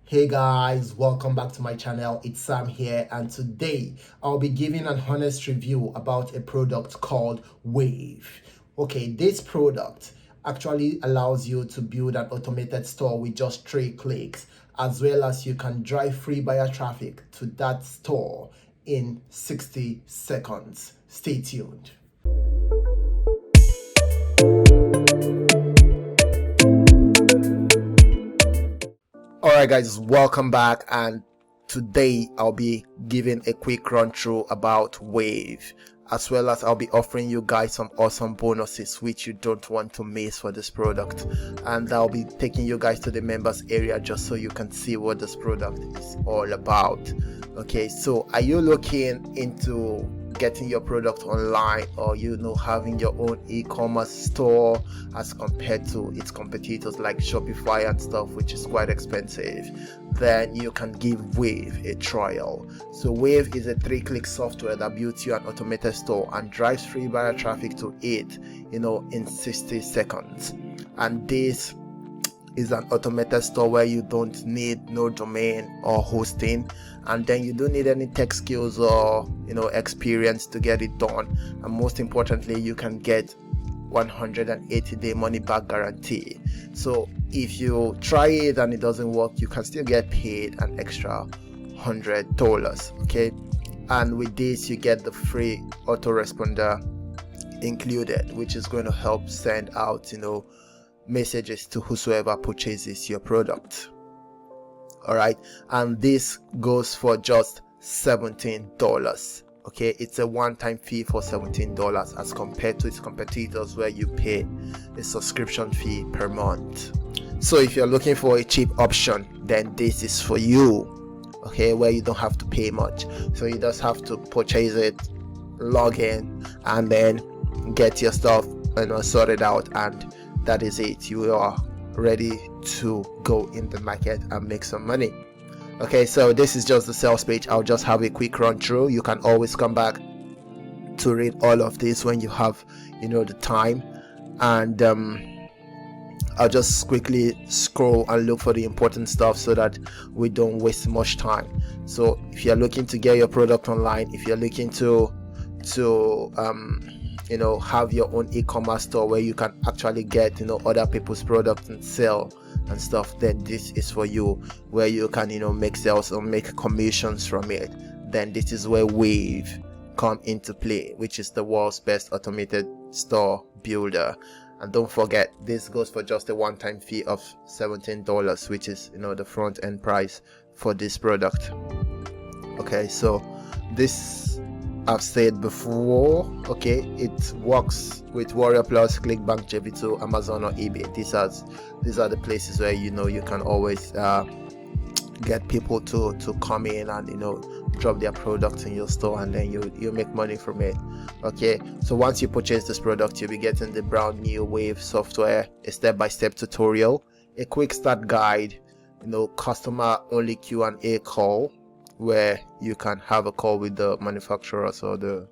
Hey guys, welcome back to my channel. It's Sam here, and today I'll be giving an honest review about a product called Wave. Okay, this product actually allows you to build an automated store with just 3 clicks, as well as you can drive free buyer traffic to that store in 60 seconds. Stay tuned. Alright guys, welcome back, and today I'll be giving a quick run through about Wave, as well as I'll be offering you guys some awesome bonuses which you don't want to miss for this product, and I'll be taking you guys to the members area just so you can see what this product is all about. Okay, so are you looking into getting your product online, or having your own e-commerce store as compared to its competitors like Shopify and stuff, which is quite expensive? Then you can give Wave a trial. So Wave is a 3-click software that builds you an automated store and drives free buyer traffic to it in 60 seconds. And this is an automated store where you don't need no domain or hosting, and then you don't need any tech skills or experience to get it done. And most importantly, you can get 180-day money back guarantee. So if you try it and it doesn't work, you can still get paid an extra $100. Okay, and with this you get the free autoresponder included, which is going to help send out messages to whosoever purchases your product. All right, and this goes for just $17. Okay, it's a one-time fee for $17 as compared to its competitors where you pay a subscription fee per month. So if you're looking for a cheap option, then this is for you. Okay, where you don't have to pay much, so you just have to purchase it, log in, and then get your stuff sorted out, and that is it. You are ready to go in the market and make some money. Okay, so this is just the sales page. I'll just have a quick run through. You can always come back to read all of this when you have the time, and I'll just quickly scroll and look for the important stuff so that we don't waste much time. So if you're looking to get your product online, if you're looking to have your own e-commerce store where you can actually get other people's products and sell and stuff, then this is for you. Where you can make sales or make commissions from it, then this is where Wave come into play, which is the world's best automated store builder. And don't forget, this goes for just a one-time fee of $17, which is the front end price for this product. Okay, so this I've said before, okay, it works with Warrior Plus, ClickBank, JB2, Amazon, or eBay. These are the places where you can always get people to come in and drop their products in your store, and then you make money from it. Okay, so once you purchase this product, you'll be getting the brand new Wave software, a step-by-step tutorial, a quick start guide, customer only Q&A call, where you can have a call with the manufacturers or the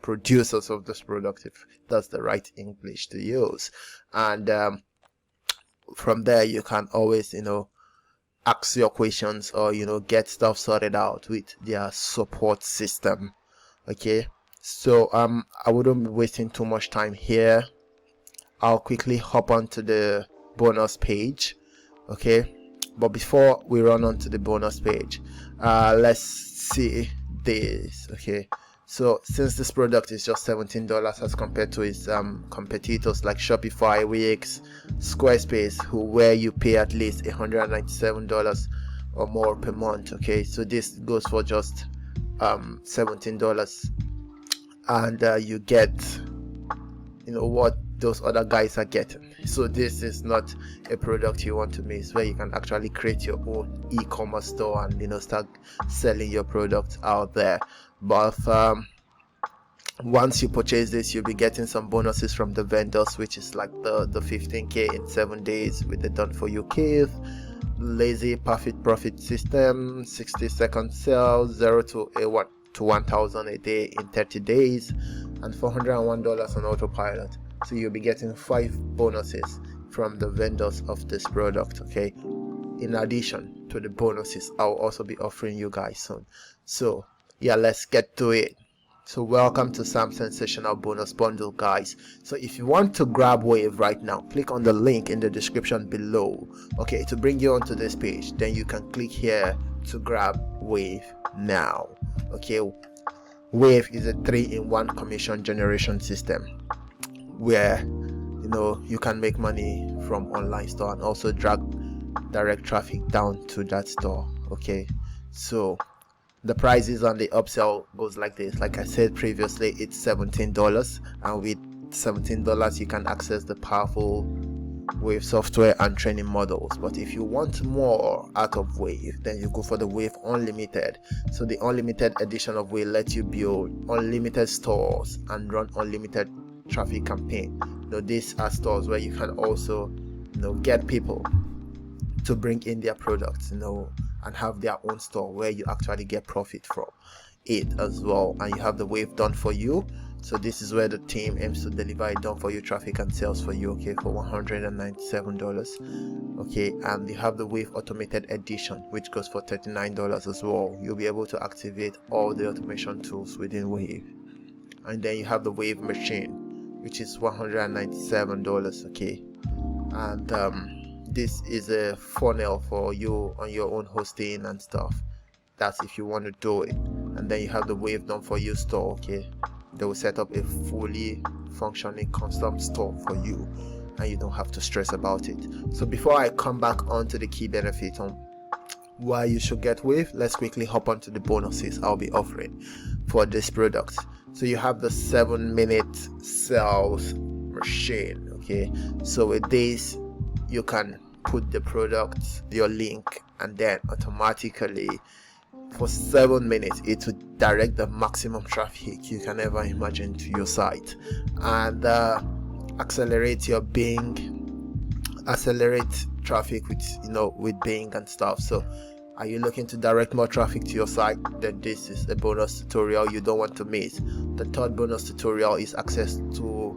producers of this product, if that's the right English to use. And from there you can always ask your questions or get stuff sorted out with their support system. Okay, so I wouldn't be wasting too much time here. I'll quickly hop onto the bonus page. Okay, but before we run on to the bonus page, let's see this. Okay, so since this product is just $17 as compared to its competitors like Shopify, Wix, Squarespace, where you pay at least $197 or more per month. Okay, so this goes for just $17, and you get what those other guys are getting. So this is not a product you want to miss, where you can actually create your own e-commerce store and start selling your product out there. But once you purchase this, you'll be getting some bonuses from the vendors, which is like the 15k in 7 days with the done for you kit, lazy perfect profit system, 60-second sales, 0 to 1,000 a day in 30 days, and $401 on autopilot. So you'll be getting 5 bonuses from the vendors of this product. Okay, in addition to the bonuses I'll also be offering you guys soon. So yeah, let's get to it. So welcome to Sam Sensational Bonus Bundle, guys. So if you want to grab Wave right now, click on the link in the description below, okay, to bring you onto this page. Then you can click here to grab Wave now. Okay, Wave is a 3-in-1 commission generation system where you can make money from online store and also drag direct traffic down to that store. Okay, so the prices on the upsell goes like this. Like I said previously, it's $17, and with $17 you can access the powerful Wave software and training models. But if you want more out of Wave, then you go for the Wave Unlimited. So the Unlimited edition of Wave lets you build unlimited stores and run unlimited traffic campaign. These are stores where you can also get people to bring in their products, and have their own store where you actually get profit from it as well. And you have the Wave Done For You. So this is where the team aims to deliver a done for you traffic and sales for you, okay, for $197. Okay, and you have the Wave Automated Edition, which goes for $39 as well. You'll be able to activate all the automation tools within Wave. And then you have the Wave Machine, which is $197, okay. And this is a funnel for you on your own hosting and stuff. That's if you want to do it. And then you have the Wave Done For You store, okay. They will set up a fully functioning custom store for you, and you don't have to stress about it. So before I come back onto the key benefits on why you should get Wave, let's quickly hop onto the bonuses I'll be offering for this product. So you have the 7-minute sales machine, okay. So with this you can put the product, your link, and then automatically for 7 minutes it will direct the maximum traffic you can ever imagine to your site, and accelerate your traffic with Bing and stuff. So are you looking to direct more traffic to your site? Then this is a bonus tutorial you don't want to miss. The third bonus tutorial is access to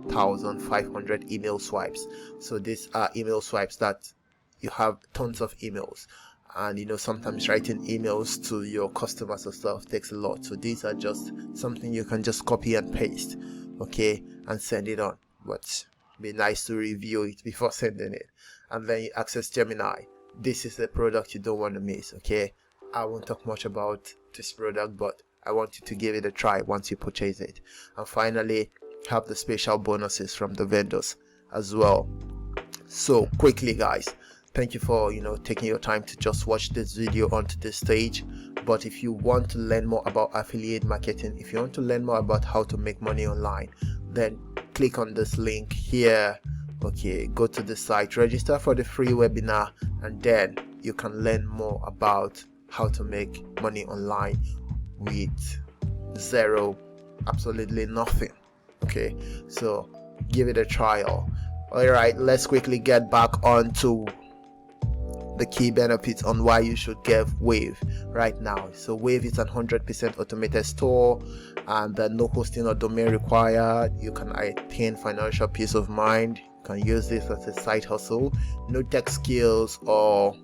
1,500 email swipes. So these are email swipes that you have tons of emails, and sometimes writing emails to your customers and stuff takes a lot. So these are just something you can just copy and paste, okay, and send it on. But be nice to review it before sending it. And then you access Gemini. This is a product you don't want to miss, okay. I won't talk much about this product, but I want you to give it a try once you purchase it. And finally, have the special bonuses from the vendors as well. So quickly, guys, thank you for taking your time to just watch this video onto this stage. But if you want to learn more about affiliate marketing, if you want to learn more about how to make money online, then click on this link here, okay. Go to the site, register for the free webinar, and then you can learn more about how to make money online with absolutely nothing, okay. So give it a trial. All right, let's quickly get back onto the key benefits on why you should get Wave right now. So Wave is a 100% automated store, and no hosting or domain required. You can attain financial peace of mind. You can use this as a side hustle. No tech skills or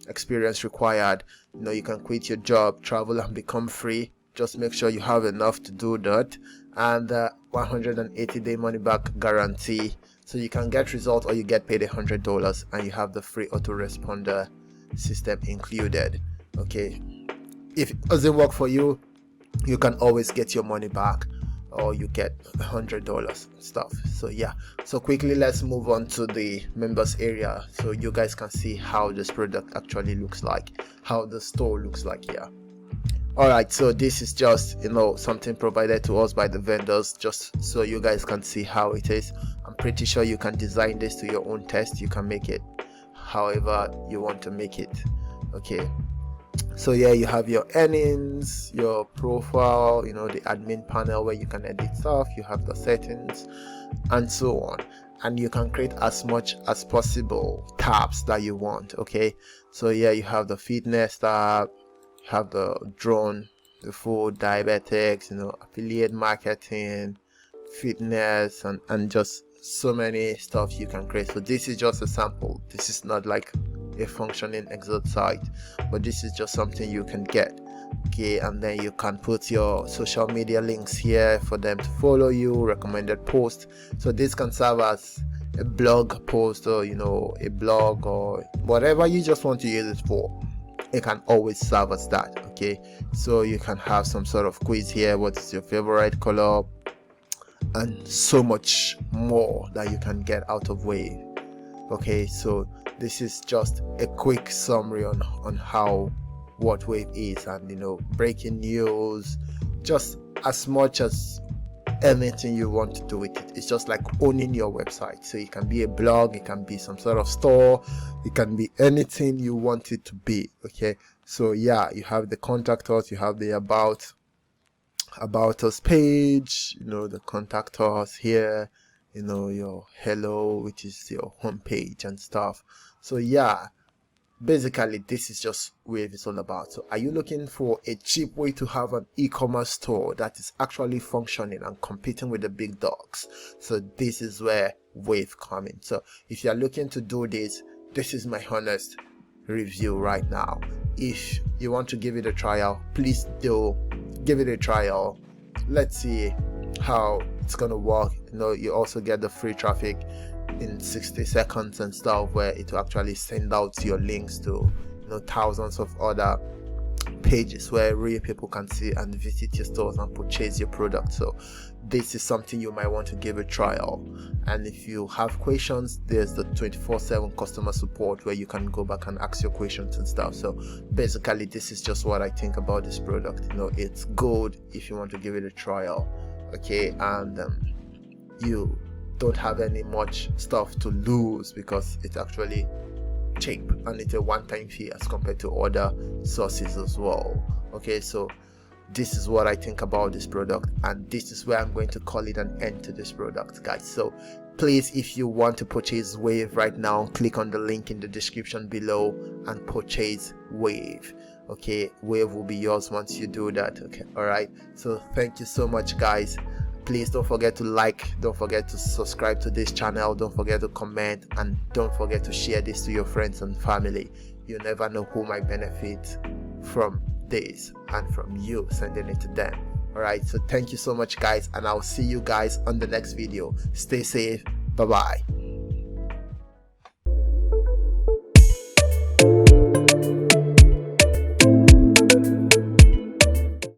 experience required. You can quit your job, travel, and become free. Just make sure you have enough to do that. And 180-day money back guarantee. So you can get results or you get paid $100, and you have the free autoresponder system included, okay. If it doesn't work for you, you can always get your money back, or you get $100 stuff. So yeah, so quickly let's move on to the members area so you guys can see how this product actually looks like, how the store looks like here. Alright, so this is just something provided to us by the vendors, just so you guys can see how it is. I'm pretty sure you can design this to your own taste. You can make it however you want to make it, okay. So yeah, you have your earnings, your profile, the admin panel where you can edit stuff, you have the settings and so on, and you can create as much as possible tabs that you want, okay. So yeah, you have the fitness tab, have the drone, the food, diabetics, affiliate marketing, fitness, and just so many stuff you can create. So this is just a sample. This is not like a functioning Exalt site, but this is just something you can get. Okay, and then you can put your social media links here for them to follow you, recommended post. So this can serve as a blog post, or a blog, or whatever you just want to use it for. It can always serve as that. Okay, so you can have some sort of quiz here. What is your favorite color? And so much more that you can get out of Wave. Okay, so this is just a quick summary on how what Wave is, and breaking news, just as much as anything you want to do with it. It's just like owning your website. So it can be a blog, it can be some sort of store, it can be anything you want it to be. Okay, so yeah, you have the contact us, you have the about us page, the contact us here, your hello, which is your home page and stuff. So yeah, basically this is just Wave is all about. So are you looking for a cheap way to have an e-commerce store that is actually functioning and competing with the big dogs? So this is where Wave comes in. So if you're looking to do this is my honest review right now. If you want to give it a trial, please do give it a trial. Let's see how it's gonna work. You also get the free traffic in 60 seconds and stuff, where it will actually send out your links to thousands of other pages where real people can see and visit your stores and purchase your product. So this is something you might want to give a trial. And if you have questions, there's the 24/7 customer support where you can go back and ask your questions and stuff. So basically this is just what I think about this product. It's good if you want to give it a trial. Okay, and you don't have any much stuff to lose because it's actually cheap and it's a one-time fee as compared to other sources as well. Okay, so this is what I think about this product, and this is where I'm going to call it an end to this product, guys. So please, if you want to purchase Wave right now, click on the link in the description below and purchase Wave. Okay, Wave will be yours once you do that. Okay, all right, so thank you so much, guys. Please don't forget to like, don't forget to subscribe to this channel, don't forget to comment, and don't forget to share this to your friends and family. You never know who might benefit from this and from you sending it to them. Alright, so thank you so much, guys, and I'll see you guys on the next video. Stay safe. Bye bye.